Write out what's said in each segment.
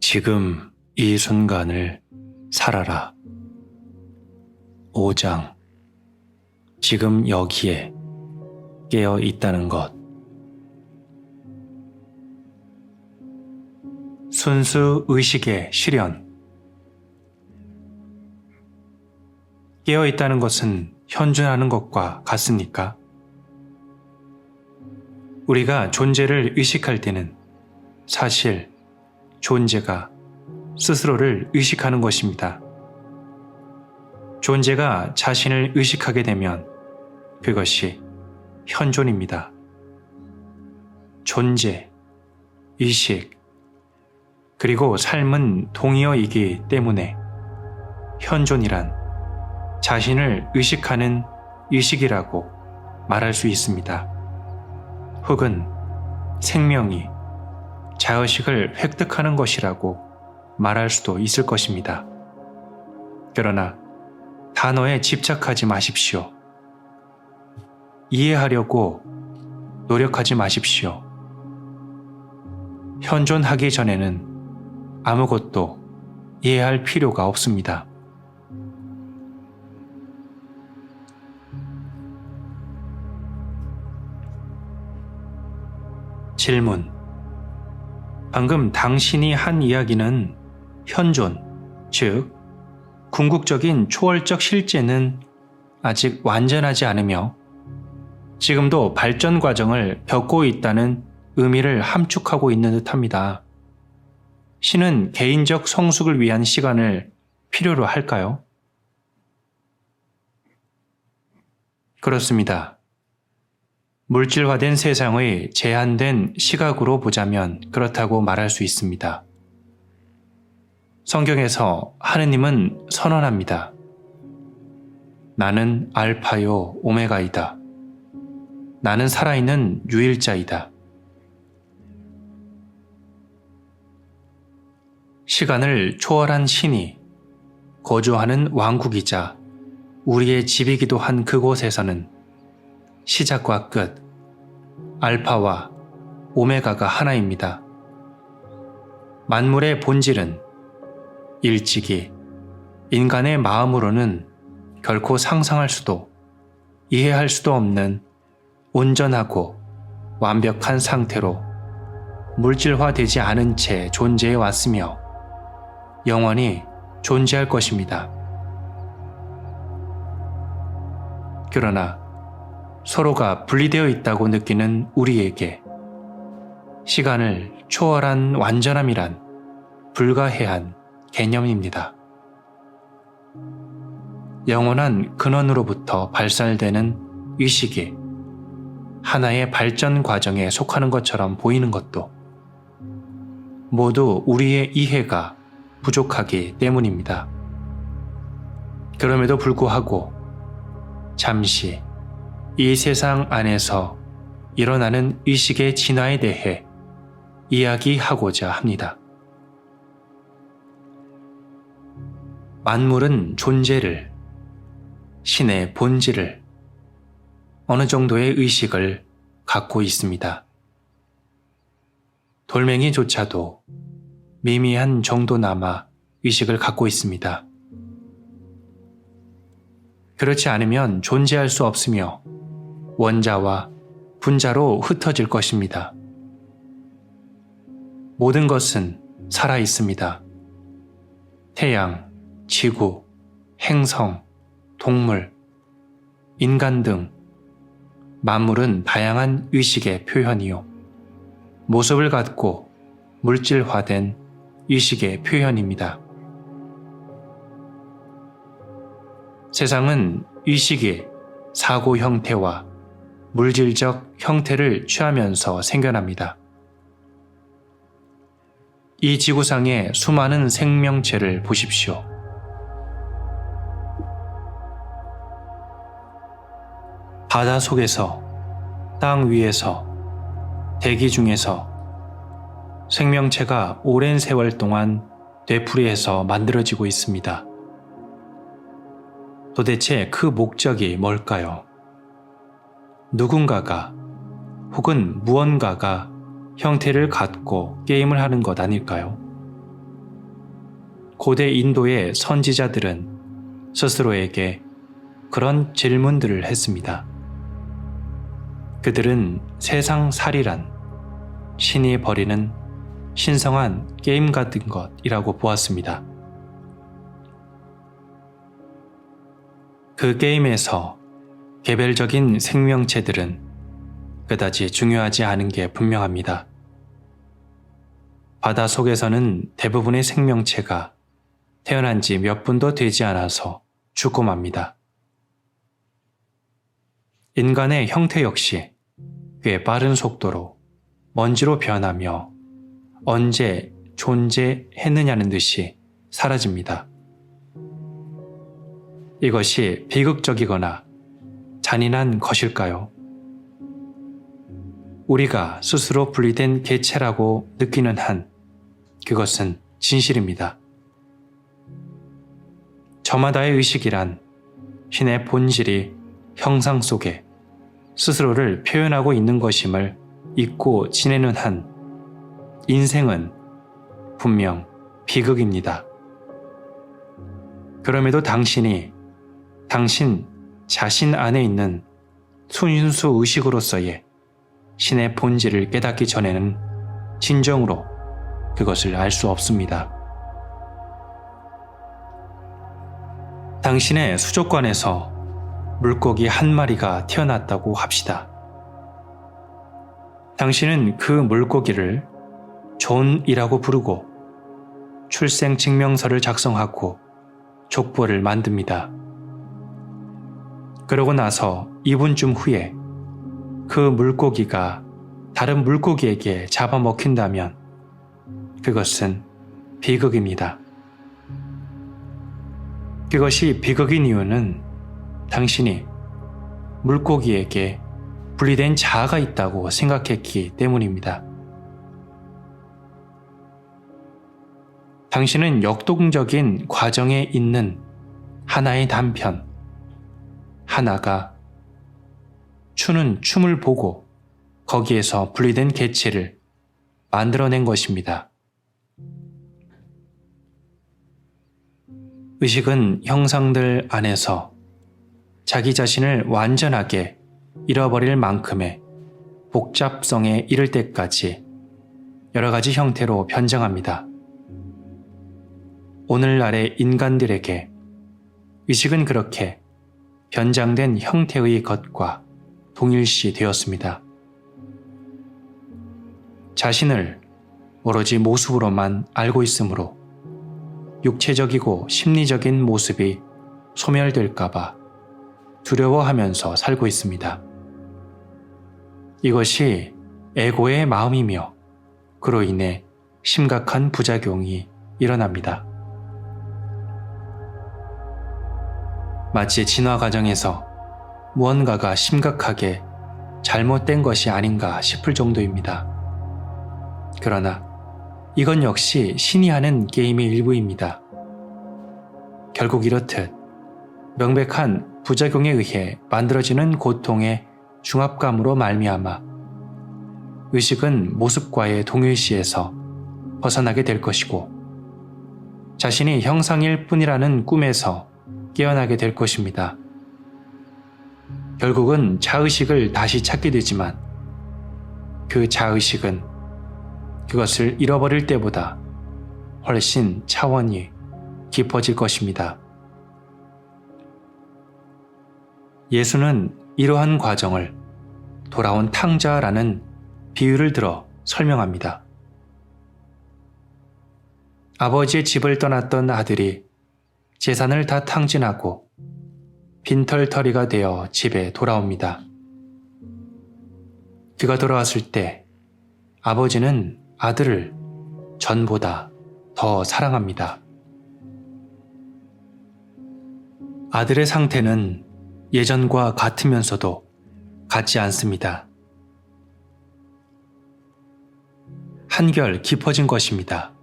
지금 이 순간을 살아라. 5장. 지금 여기에 깨어 있다는 것. 순수 의식의 실현. 깨어 있다는 것은 현존하는 것과 같습니까? 우리가 존재를 의식할 때는 사실 존재가 스스로를 의식하는 것입니다. 존재가 자신을 의식하게 되면 그것이 현존입니다. 존재, 의식, 그리고 삶은 동의어이기 때문에 현존이란 자신을 의식하는 의식이라고 말할 수 있습니다. 혹은 생명이 자의식을 획득하는 것이라고 말할 수도 있을 것입니다. 그러나 단어에 집착하지 마십시오. 이해하려고 노력하지 마십시오. 현존하기 전에는 아무것도 이해할 필요가 없습니다. 질문. 방금 당신이 한 이야기는 현존, 즉 궁극적인 초월적 실제는 아직 완전하지 않으며 지금도 발전 과정을 겪고 있다는 의미를 함축하고 있는 듯합니다. 신은 개인적 성숙을 위한 시간을 필요로 할까요? 그렇습니다. 물질화된 세상의 제한된 시각으로 보자면 그렇다고 말할 수 있습니다. 성경에서 하느님은 선언합니다. 나는 알파요 오메가이다. 나는 살아있는 유일자이다. 시간을 초월한 신이 거주하는 왕국이자 우리의 집이기도 한 그곳에서는 시작과 끝, 알파와 오메가가 하나입니다. 만물의 본질은 일찍이 인간의 마음으로는 결코 상상할 수도 이해할 수도 없는 온전하고 완벽한 상태로 물질화되지 않은 채 존재해 왔으며 영원히 존재할 것입니다. 그러나 서로가 분리되어 있다고 느끼는 우리에게 시간을 초월한 완전함이란 불가해한 개념입니다. 영원한 근원으로부터 발산되는 의식이 하나의 발전 과정에 속하는 것처럼 보이는 것도 모두 우리의 이해가 부족하기 때문입니다. 그럼에도 불구하고 잠시 이 세상 안에서 일어나는 의식의 진화에 대해 이야기하고자 합니다. 만물은 존재를, 신의 본질을, 어느 정도의 의식을 갖고 있습니다. 돌멩이조차도 미미한 정도나마 의식을 갖고 있습니다. 그렇지 않으면 존재할 수 없으며 원자와 분자로 흩어질 것입니다. 모든 것은 살아 있습니다. 태양, 지구, 행성, 동물, 인간 등 만물은 다양한 의식의 표현이요. 모습을 갖고 물질화된 의식의 표현입니다. 세상은 의식이 사고 형태와 물질적 형태를 취하면서 생겨납니다. 이 지구상의 수많은 생명체를 보십시오. 바다 속에서, 땅 위에서, 대기 중에서 생명체가 오랜 세월 동안 되풀이해서 만들어지고 있습니다. 도대체 그 목적이 뭘까요? 누군가가 혹은 무언가가 형태를 갖고 게임을 하는 것 아닐까요? 고대 인도의 선지자들은 스스로에게 그런 질문들을 했습니다. 그들은 세상살이란 신이 벌이는 신성한 게임 같은 것이라고 보았습니다. 그 게임에서 개별적인 생명체들은 그다지 중요하지 않은 게 분명합니다. 바다 속에서는 대부분의 생명체가 태어난 지 몇 분도 되지 않아서 죽고 맙니다. 인간의 형태 역시 꽤 빠른 속도로 먼지로 변하며 언제 존재했느냐는 듯이 사라집니다. 이것이 비극적이거나 잔인한 것일까요? 우리가 스스로 분리된 개체라고 느끼는 한 그것은 진실입니다. 저마다의 의식이란 신의 본질이 형상 속에 스스로를 표현하고 있는 것임을 잊고 지내는 한 인생은 분명 비극입니다. 그럼에도 당신이 당신 자신 안에 있는 순수 의식으로서의 신의 본질을 깨닫기 전에는 진정으로 그것을 알 수 없습니다. 당신의 수족관에서 물고기 한 마리가 태어났다고 합시다. 당신은 그 물고기를 존이라고 부르고 출생증명서를 작성하고 족보를 만듭니다. 그러고 나서 2분쯤 후에 그 물고기가 다른 물고기에게 잡아먹힌다면 그것은 비극입니다. 그것이 비극인 이유는 당신이 물고기에게 분리된 자아가 있다고 생각했기 때문입니다. 당신은 역동적인 과정에 있는 하나의 단편, 하나가 추는 춤을 보고 거기에서 분리된 개체를 만들어낸 것입니다. 의식은 형상들 안에서 자기 자신을 완전하게 잃어버릴 만큼의 복잡성에 이를 때까지 여러 가지 형태로 변장합니다. 오늘날의 인간들에게 의식은 그렇게 변장된 형태의 것과 동일시 되었습니다. 자신을 오로지 모습으로만 알고 있으므로 육체적이고 심리적인 모습이 소멸될까봐 두려워하면서 살고 있습니다. 이것이 에고의 마음이며 그로 인해 심각한 부작용이 일어납니다. 마치 진화 과정에서 무언가가 심각하게 잘못된 것이 아닌가 싶을 정도입니다. 그러나 이건 역시 신이 하는 게임의 일부입니다. 결국 이렇듯 명백한 부작용에 의해 만들어지는 고통의 중압감으로 말미암아 의식은 모습과의 동일시에서 벗어나게 될 것이고 자신이 형상일 뿐이라는 꿈에서 깨어나게 될 것입니다. 결국은 자의식을 다시 찾게 되지만 그 자의식은 그것을 잃어버릴 때보다 훨씬 차원이 깊어질 것입니다. 예수는 이러한 과정을 돌아온 탕자라는 비유를 들어 설명합니다. 아버지의 집을 떠났던 아들이 재산을 다 탕진하고 빈털터리가 되어 집에 돌아옵니다. 그가 돌아왔을 때 아버지는 아들을 전보다 더 사랑합니다. 아들의 상태는 예전과 같으면서도 같지 않습니다. 한결 깊어진 것입니다.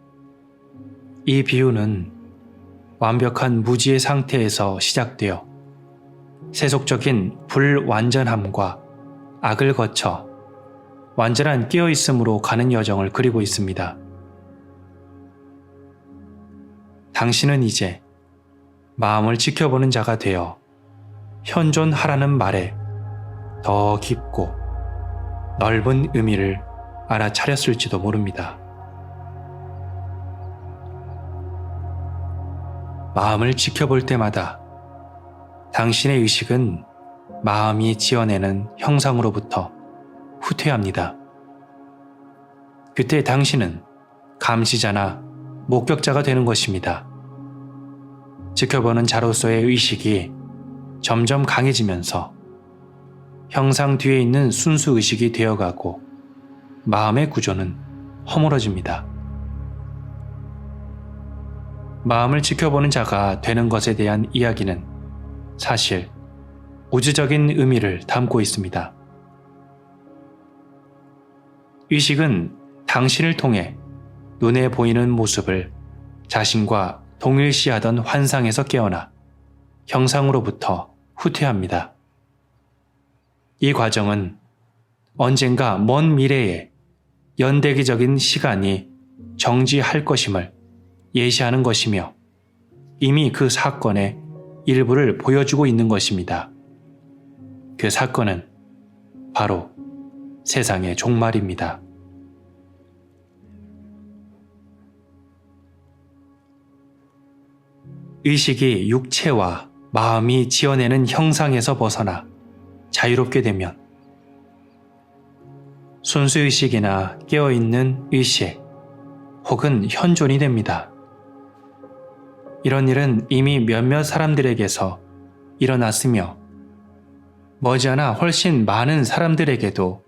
이 비유는 완벽한 무지의 상태에서 시작되어 세속적인 불완전함과 악을 거쳐 완전한 깨어있음으로 가는 여정을 그리고 있습니다. 당신은 이제 마음을 지켜보는 자가 되어 현존하라는 말에 더 깊고 넓은 의미를 알아차렸을지도 모릅니다. 마음을 지켜볼 때마다 당신의 의식은 마음이 지어내는 형상으로부터 후퇴합니다. 그때 당신은 감시자나 목격자가 되는 것입니다. 지켜보는 자로서의 의식이 점점 강해지면서 형상 뒤에 있는 순수 의식이 되어가고 마음의 구조는 허물어집니다. 마음을 지켜보는 자가 되는 것에 대한 이야기는 사실 우주적인 의미를 담고 있습니다. 의식은 당신을 통해 눈에 보이는 모습을 자신과 동일시하던 환상에서 깨어나 형상으로부터 후퇴합니다. 이 과정은 언젠가 먼 미래에 연대기적인 시간이 정지할 것임을 예시하는 것이며 이미 그 사건의 일부를 보여주고 있는 것입니다. 그 사건은 바로 세상의 종말입니다. 의식이 육체와 마음이 지어내는 형상에서 벗어나 자유롭게 되면 순수의식이나 깨어있는 의식 혹은 현존이 됩니다. 이런 일은 이미 몇몇 사람들에게서 일어났으며 머지않아 훨씬 많은 사람들에게도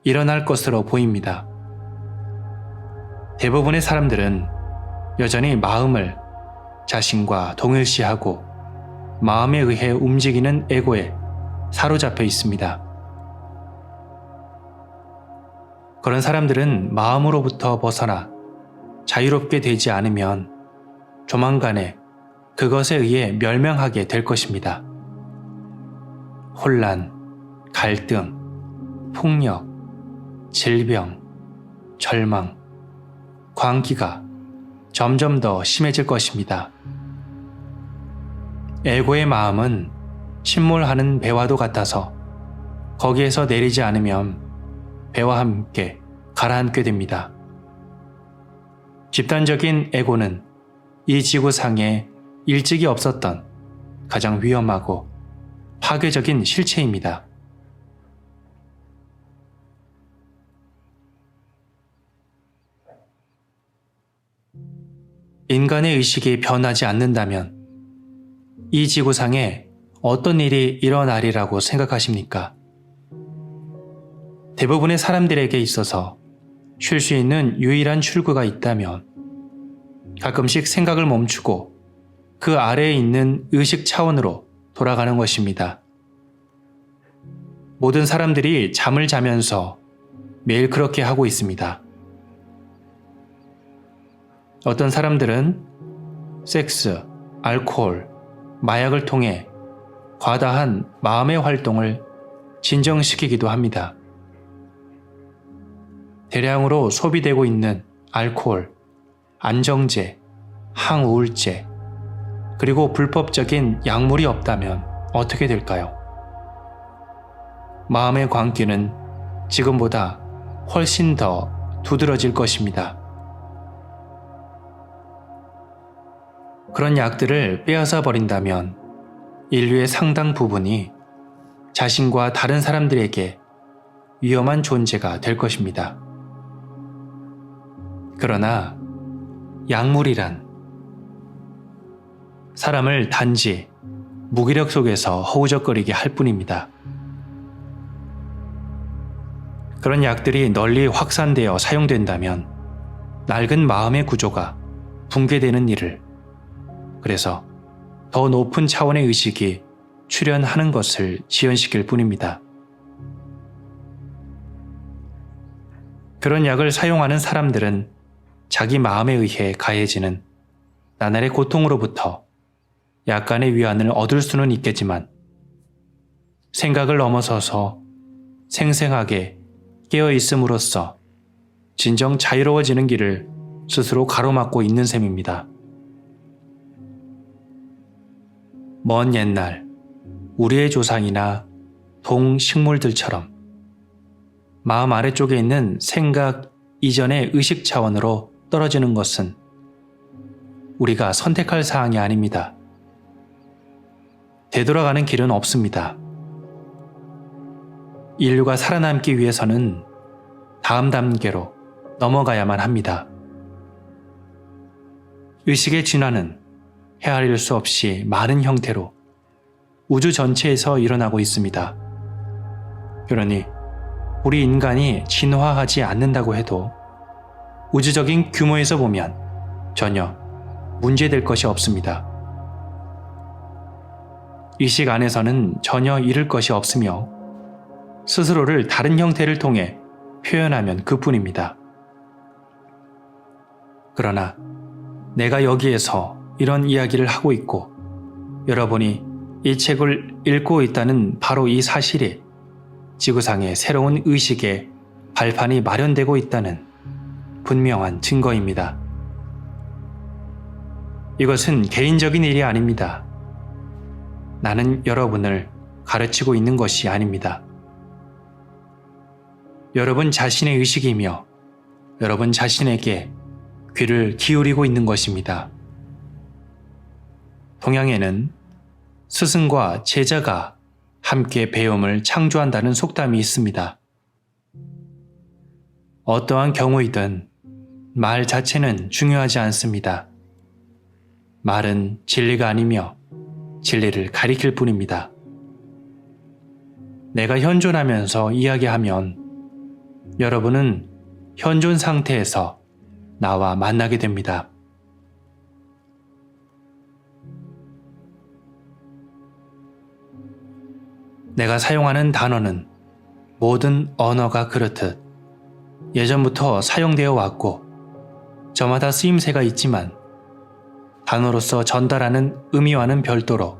일어날 것으로 보입니다. 대부분의 사람들은 여전히 마음을 자신과 동일시하고 마음에 의해 움직이는 에고에 사로잡혀 있습니다. 그런 사람들은 마음으로부터 벗어나 자유롭게 되지 않으면 조만간에 그것에 의해 멸망하게 될 것입니다. 혼란, 갈등, 폭력, 질병, 절망, 광기가 점점 더 심해질 것입니다. 에고의 마음은 침몰하는 배와도 같아서 거기에서 내리지 않으면 배와 함께 가라앉게 됩니다. 집단적인 에고는 이 지구상에 일찍이 없었던 가장 위험하고 파괴적인 실체입니다. 인간의 의식이 변하지 않는다면 이 지구상에 어떤 일이 일어나리라고 생각하십니까? 대부분의 사람들에게 있어서 쉴 수 있는 유일한 출구가 있다면 가끔씩 생각을 멈추고 그 아래에 있는 의식 차원으로 돌아가는 것입니다. 모든 사람들이 잠을 자면서 매일 그렇게 하고 있습니다. 어떤 사람들은 섹스, 알코올, 마약을 통해 과다한 마음의 활동을 진정시키기도 합니다. 대량으로 소비되고 있는 알코올, 안정제, 항우울제, 그리고 불법적인 약물이 없다면 어떻게 될까요? 마음의 광기는 지금보다 훨씬 더 두드러질 것입니다. 그런 약들을 빼앗아 버린다면 인류의 상당 부분이 자신과 다른 사람들에게 위험한 존재가 될 것입니다. 그러나 약물이란 사람을 단지 무기력 속에서 허우적거리게 할 뿐입니다. 그런 약들이 널리 확산되어 사용된다면 낡은 마음의 구조가 붕괴되는 일을, 그래서 더 높은 차원의 의식이 출현하는 것을 지연시킬 뿐입니다. 그런 약을 사용하는 사람들은 자기 마음에 의해 가해지는 나날의 고통으로부터 약간의 위안을 얻을 수는 있겠지만 생각을 넘어서서 생생하게 깨어있음으로써 진정 자유로워지는 길을 스스로 가로막고 있는 셈입니다. 먼 옛날 우리의 조상이나 동식물들처럼 마음 아래쪽에 있는 생각 이전의 의식 차원으로 떨어지는 것은 우리가 선택할 사항이 아닙니다. 되돌아가는 길은 없습니다. 인류가 살아남기 위해서는 다음 단계로 넘어가야만 합니다. 의식의 진화는 헤아릴 수 없이 많은 형태로 우주 전체에서 일어나고 있습니다. 그러니 우리 인간이 진화하지 않는다고 해도 우주적인 규모에서 보면 전혀 문제될 것이 없습니다. 의식 안에서는 전혀 잃을 것이 없으며 스스로를 다른 형태를 통해 표현하면 그뿐입니다. 그러나 내가 여기에서 이런 이야기를 하고 있고 여러분이 이 책을 읽고 있다는 바로 이 사실이 지구상의 새로운 의식의 발판이 마련되고 있다는 분명한 증거입니다. 이것은 개인적인 일이 아닙니다. 나는 여러분을 가르치고 있는 것이 아닙니다. 여러분 자신의 의식이며 여러분 자신에게 귀를 기울이고 있는 것입니다. 동양에는 스승과 제자가 함께 배움을 창조한다는 속담이 있습니다. 어떠한 경우이든 말 자체는 중요하지 않습니다. 말은 진리가 아니며 진리를 가리킬 뿐입니다. 내가 현존하면서 이야기하면 여러분은 현존 상태에서 나와 만나게 됩니다. 내가 사용하는 단어는 모든 언어가 그렇듯 예전부터 사용되어 왔고 저마다 쓰임새가 있지만 단어로서 전달하는 의미와는 별도로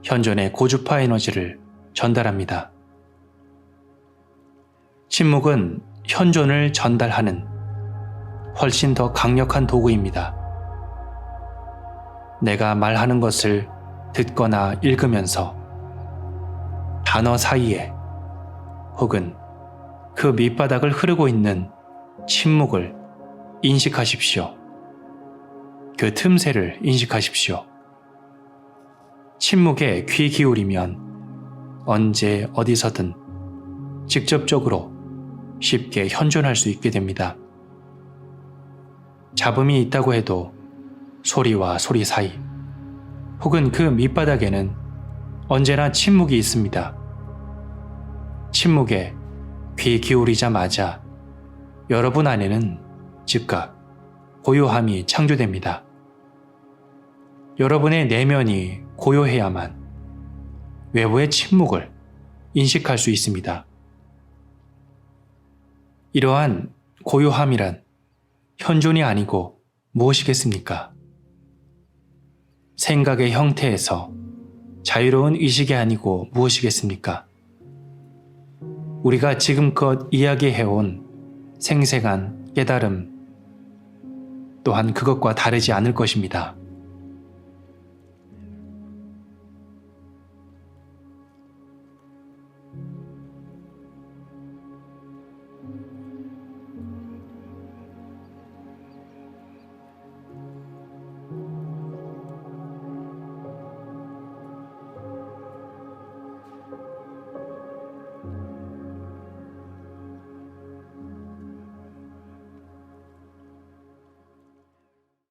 현존의 고주파 에너지를 전달합니다. 침묵은 현존을 전달하는 훨씬 더 강력한 도구입니다. 내가 말하는 것을 듣거나 읽으면서 단어 사이에 혹은 그 밑바닥을 흐르고 있는 침묵을 인식하십시오. 그 틈새를 인식하십시오. 침묵에 귀 기울이면 언제 어디서든 직접적으로 쉽게 현존할 수 있게 됩니다. 잡음이 있다고 해도 소리와 소리 사이 혹은 그 밑바닥에는 언제나 침묵이 있습니다. 침묵에 귀 기울이자마자 여러분 안에는 즉각 고요함이 창조됩니다. 여러분의 내면이 고요해야만 외부의 침묵을 인식할 수 있습니다. 이러한 고요함이란 현존이 아니고 무엇이겠습니까? 생각의 형태에서 자유로운 의식이 아니고 무엇이겠습니까? 우리가 지금껏 이야기해온 생생한 깨달음 또한 그것과 다르지 않을 것입니다.